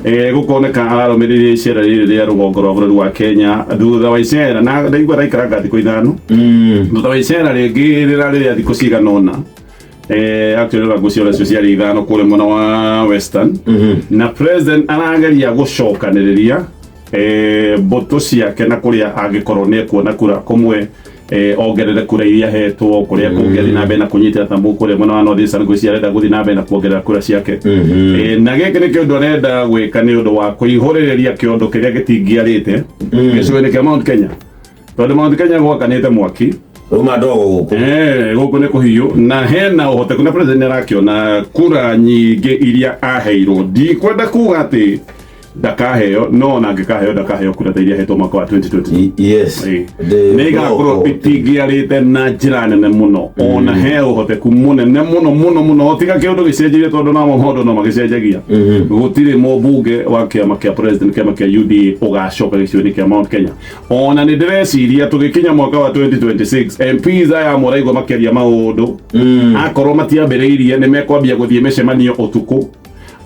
gukoneka ararumirire icera riri ria rugongo rwa bururi wa Kenya thutha wa icera na ndaigua raikara thikũ ithano thutha wa icera ringi rĩrĩa thikũ cigana ũna actually la gucio la social ithano kule mwena wa Western na president arageria gucokanĩrĩria mboto ciake na kuria angikorwo nĩ kuona kura kumwe ongerere kura iria hetwo kuria kungeri na mbere na kunyitira tambu kuria mwena wa North Eastern gucia arenda guthi na mbere na kuongerera kura ciake na gĩkĩ nĩ kĩũndũ arenda gwĩka nĩ ũndũ wa kũihũrĩrĩria kĩondo kĩrĩa gĩtingiarĩte gĩcigo-inĩ kĩa Mount Kenya tondũ Mount Kenya gwakanĩte mwaki uma ndogo guku guku nĩ kũhiũ na hena ũhoteku na president arakĩona kura nyingĩ iria aheirwo ndikwenda kuga atĩ ndakaheo no na angĩkaheo ndakaheo kura ta iria hetwo mwaka wa 2020 yes nĩ igakorwo itingiarĩte na njĩra nene mũno ona he ũhoteku mũnene mũno tiga kĩũndũ gĩcenjerie tondũ namo maũndũ no magĩcenjagia gũtirĩ mũmbunge wa kĩama kĩa president kĩama kĩa UDA ũgacoka gĩcigo-inĩ kĩa Mount Kenya ona nĩ ndĩreciria tũgĩkinya mwaka wa 2026 MPs aya mũraigua makĩaria maũndũ akorwo matiambĩrĩirie nĩ mekwambia gũthiĩ mĩcemanio ũtukũ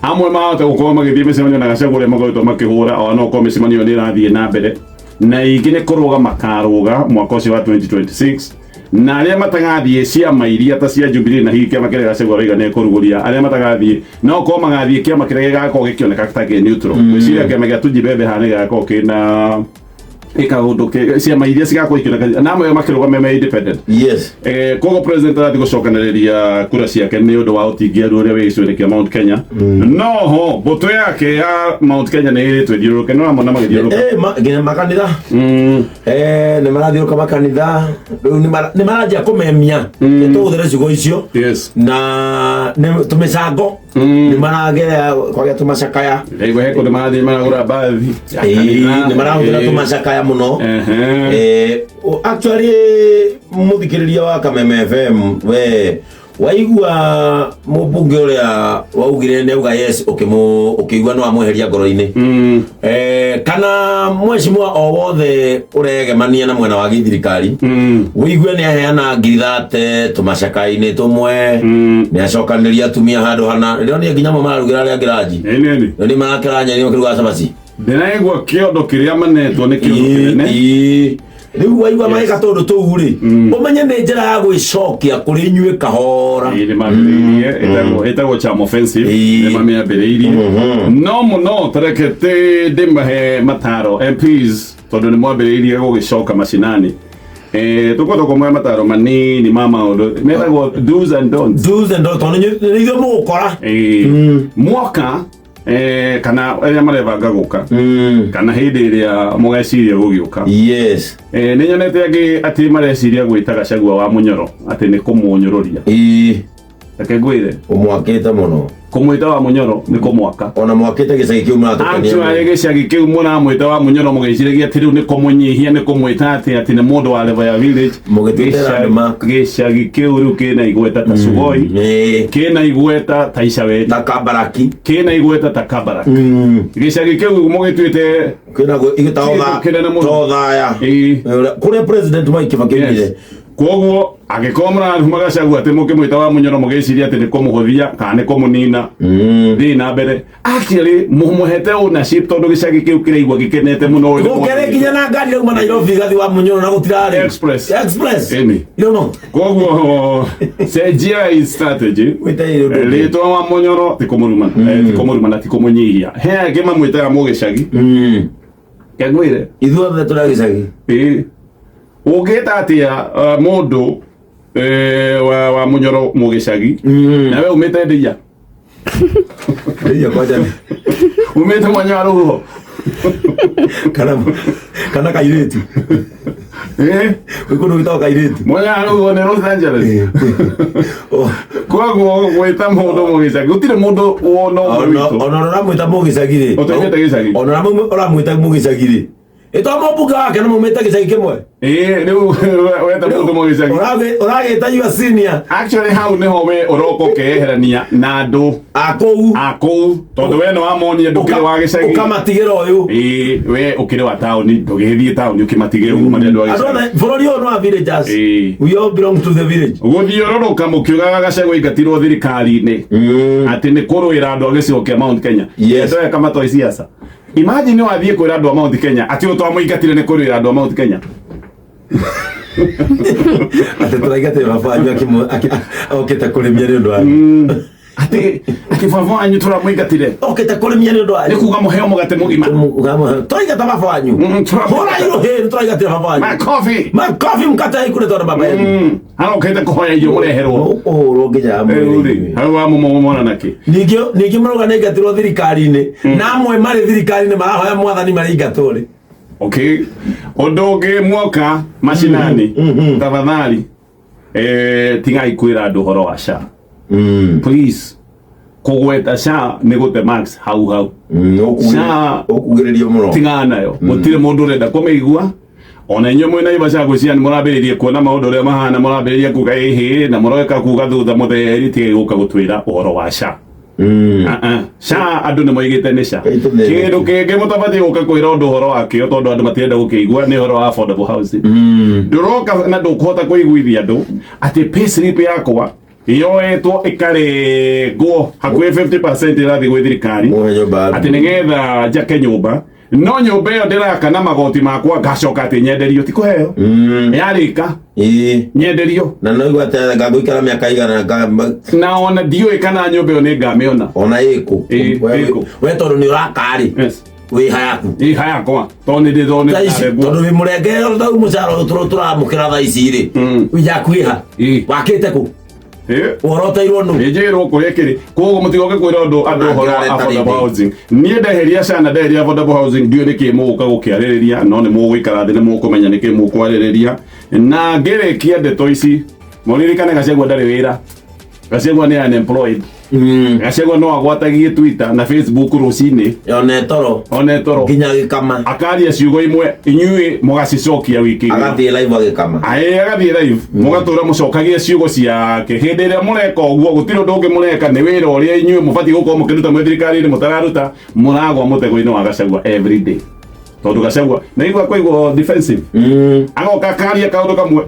amwe mahota gũkorwo magĩthiĩ mĩcemanio na Gachagua ũrĩa makoretwo makĩhũra ona okorwo mĩcemanio nĩ ĩrathiĩ na mbere na ingĩ nĩ kũrũga makarũga mwaka ũcio wa 2026 na arĩa matagathiĩ ciama iria ta cia Jubilee na hihi kĩama kĩrĩa Gachagua roiga nĩ kũrugũria arĩa matagathiĩ no korwo magathiĩ kĩama kĩrĩa gĩgakorwo gĩkĩoneka ta kĩ neutral gwĩciria kĩama gĩa Tuji Bebe hana gĩgakorwo kĩna ikaũndũ ciama iria cigakorwo ikĩoneka na amwe makĩrũga me independent yes koguo president arathi gũcokanĩrĩria kura ciake nĩ ũndũ wa ũtingiaru ũrĩa wĩ gĩcigo-inĩ kĩa Mount Kenya noho mbũtũ yake ya Mount Kenya nĩ ĩrĩtwo ĩthiũrũrũke no amwe magĩthiũrũrũka nginya makanitha nĩ marathiũrũrũka makanitha nĩ maranjia kũmemia tũhũthĩre ciugo icio na tũmĩcango nĩ maragera kwagĩa tũmacakaya ndaigua he kũndũ marathiĩ maragũra mbathi nĩ marahũthĩra tũmacakaya mũno actually mũthikĩrĩria wa Kameme FM we waigua mũmbunge ũrĩa waugire nĩ auga yes ũkĩigua no amweheria ngoro-inĩ kana mheshimiwa o wothe ũregemania na mwena wa gĩthirikari wĩigue nĩ aheana ngiri 30 tũmacaka-inĩ tũmwe nĩ acokanĩrĩria atumia handũ hana nĩonire nginya mo mararugĩra arĩa ngiraji nĩ marakĩra nyeni makĩruga cabaci ndĩraigua kĩondo kĩrĩa manetwo nĩ kĩondo kĩnene rĩu waigua magĩka tondũ tũu rĩ ũmenye nĩ njĩra ya gwĩcokia kũrĩ inyuĩ kahora nĩ mambĩrĩirie ĩtagwo charm offensive nĩ mamĩambĩrĩirie no mũno tareke ndĩmahe mataro MPs tondũ nĩ mwambĩrĩirie gũgĩcoka macinani tũkorwo kũmwe mataro manini ma maũndũ metagwo do's and don'ts tondũ nĩ ithuĩ mũgũkora mwaka kana arĩa marebanga gũka kana hĩndĩ ĩrĩa mũgeciria gũgĩũka nĩ nyonete angĩ atĩ mareciria gwĩta Gachagua wa mũnyoro atĩ nĩ kũmũnyũrũria reke ngwĩre ũmwakĩte mũno kũmwĩta wa mũnyoro nĩ kũmwaka ona mwakĩte gĩcagi kĩu actually gĩcagi kĩu mũramwĩta wa mũnyoro mũgĩciragia atĩ rĩu nĩ kũmũnyihia nĩ kũmwĩta atĩ nĩ mũndũ wa level ya village gĩcagi kĩu rĩu kĩna igweta ta Sugoi kĩna igweta ta Icaweri ta Kabaraki kĩna igweta ta Kabaraki gĩcagi kĩu mũgĩtuĩte Tothaya kũrĩa president Mwai Kibaki aumire koguo agĩkorwo mũrathuma Gachagua atĩ mũkĩmwĩta wa mũnyoro mũgĩciria atĩ nĩ kũmũhũthia kana nĩ kũmũnina thiĩ na mbere actually mũmũhete ownership tondũ gĩcagi kĩu kĩraigua gĩkenete mũno gũkĩrĩ nginya na ngari yauma Nairobi gathi wa mũnyoro na gũtirarĩ express koguo cenjia strategy rĩtwa wa mũnyoro ti kũmũruma na ti kũmũnyihia he angĩ mamwĩtaga mũgĩcagi kengwĩre ithuothe tũrĩ gĩcagi ũngĩta atĩa mũndũ wa mũnyoro mũgĩcagi na we umĩte Ndĩiya umĩte mwanya wa rũhuho kana kairĩtu wĩkũndũ gĩtagwo kairĩtu mwanya wa rũhuho nĩ Los Angeles koguo gwĩta mũndũ mũgĩcagi gũtirĩ mũndũ wona ona ũramwĩta mũgĩcagi rĩ ona ũramwĩta mũgĩcagi rĩ ito mũmbunge wake nĩ maumĩte gĩcagi kĩmwe rĩu weta mũndũ mwa gĩcagi ũragĩta your senior. Actually hau nĩho we ũroka ũkeyeherania na andũ a kũu tondũ we nĩ wamonia ndũkĩrĩ wa gĩcagi ũkamatigĩra ũyũ. We ũkĩrĩ wa taũni ndũgĩthiĩ taũni ũkĩmatigĩra ũguo andũ a gĩcagi. Bũrũri ũyũ nĩ wa villagers. We all belong to the village. Gũthiũrũrũka mũkiugaga Gachagua aingatirwo thirikari-inĩ atĩ nĩ kũrũĩra andũ a gĩcigo kĩa Mount Kenya. Ndoya kama toi siasa. Imagine wathiĩ kwĩra andũ a Mount Kenya atĩ ũtwamũingatire nĩ kũrũĩra andũ a Mount Kenya. Ate tũraingatire baba wanyu okĩte kũrĩmia nĩ ũndũ wanyu. Ati baba wanyu tũramũingatire okĩte kũrĩmia nĩ ũndũ wanyu. Nĩ kuga mũheo mũgate mũgima. Tũraingata baba wanyu. Hũra irohĩ nĩtũraingatire baba wanyu. Makobi mkate ikũrĩ tondũ baba yanyu. Arokĩte kũhoya irio mũreherwo. Ũhũrwo nginya mwĩrĩ. Hau wa mũmona nakĩ. Ningĩ mũrauga nĩaingatirwo thirikari-inĩ. Na amwe marĩ thirikari-inĩ marahoya mwathani marĩingatwo rĩ. Okay. Ũndũ ũngĩ muoka macinani tafadhali tigai kwĩra andũ ũhoro wa SHA. Please kũgweta SHA nĩ gũte max hau. SHA ũkugĩrĩrio mũno. Tigana nayo. Gũtirĩ mũndũ ũrenda kũmĩigua. Ona inyuĩ mwĩna Naivasha Gũciani mũrambĩrĩrie kuona maũndũ ũrĩa mahana mũrambĩrĩrie kuga ĩhĩ na mũroka kuga thutha mũtheri tigai gũka gũtwĩra ũhoro wa SHA. SHA andũ nĩ moigĩte nĩ SHA. Kĩndũ kĩngĩ mũtabatiĩ gũka kwĩra ũndũ ũhoro wakĩo tondũ andũ matienda gũkĩigua nĩ ũhoro wa affordable housing. Ndũroka na ndũkũhota kũiguithia andũ atĩ payslip yakwa yoetwo ĩkarengwo hakuhĩ 50% ĩrathiĩ gwĩ thirikari atĩ nĩgetha njake nyũmba no nyũmba ĩyo ndĩraka na magoti makwa ngacoka atĩ nyenderio ti kũheo yarĩka nyenderio na no igwa ta ngagũikara mĩaka igana na ona ndiũĩ kana nyũmba ĩyo nĩ ngamĩona ona ĩkũ we tondũ nĩ ũrakarĩ wĩ hayaku hayakwa tondũ nĩ ndĩthonete tondũ wĩ mũrenge rĩu mũcara tũramũkĩra thaa ici rĩ yakwĩha wakĩte kũ woroteirwo nũ njĩrwo kũrĩa kĩrĩ koguo mũtigoke kwĩra andũ ũhoro wa affordable housing niĩ ndeheria SHA na ndeheria affordable housing ndiũ nĩkĩ mũgũka gũkĩarĩrĩria no nĩ mũgũikara thĩ nĩ mũkũmenya nĩkĩ mũkwarĩrĩria na ngĩrĩkia ndeto ici mũririkane Gachagua ndarĩ wĩra Gachagua nĩ unemployed Gachagua no agwatagie Twitter na Facebook rũcinĩ one toro nginya gĩkama akaria ciugo imwe inyuĩ mũgacicokia wiki agathiĩ live agĩkama agathiĩ live mũgatũra mũcokagie ciugo ciake hĩndĩ ĩrĩa mũreka ũguo gũtirĩ ũndũ ũngĩ mũreka nĩ wĩra ũrĩa inyuĩ mũbatiĩ gũkorwo mũkĩruta mwĩ thirikari-inĩ mũtararuta mũragwa mũtego-inĩ wa Gachagua every day tondũ Gachagua na igua kũigwo defensive agoka akaria kaũndũ kamwe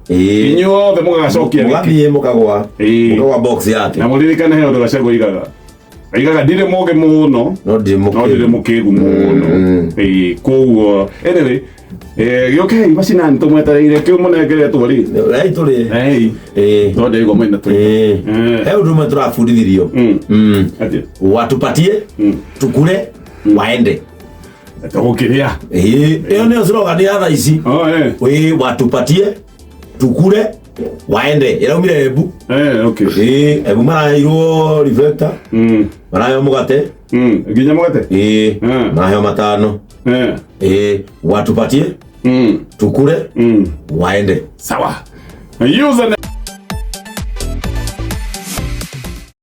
inyuothe mũgagacokia mũgathiĩ mũkagwa box yake na mũririkane he ũndũ Gachagua aigaga ndirĩ mũũgĩ mũno no ndirĩ mũkĩgu mũno koguo anyway gĩũke macinani tũmwetereire kĩu mũnengeretwo rĩ tondũ ĩgo mwĩna tũ he ũndũ ũmwe tũrabundithirio watupatie tukule waende tũgũkĩrĩa ĩyo nĩyo slogan ya thaa ici watupatie tukule waende iraumire Embu Embu maraheirwo reflector maraheo mũgate nginya mũgate maraheo matano watupatie tukule waende sawa.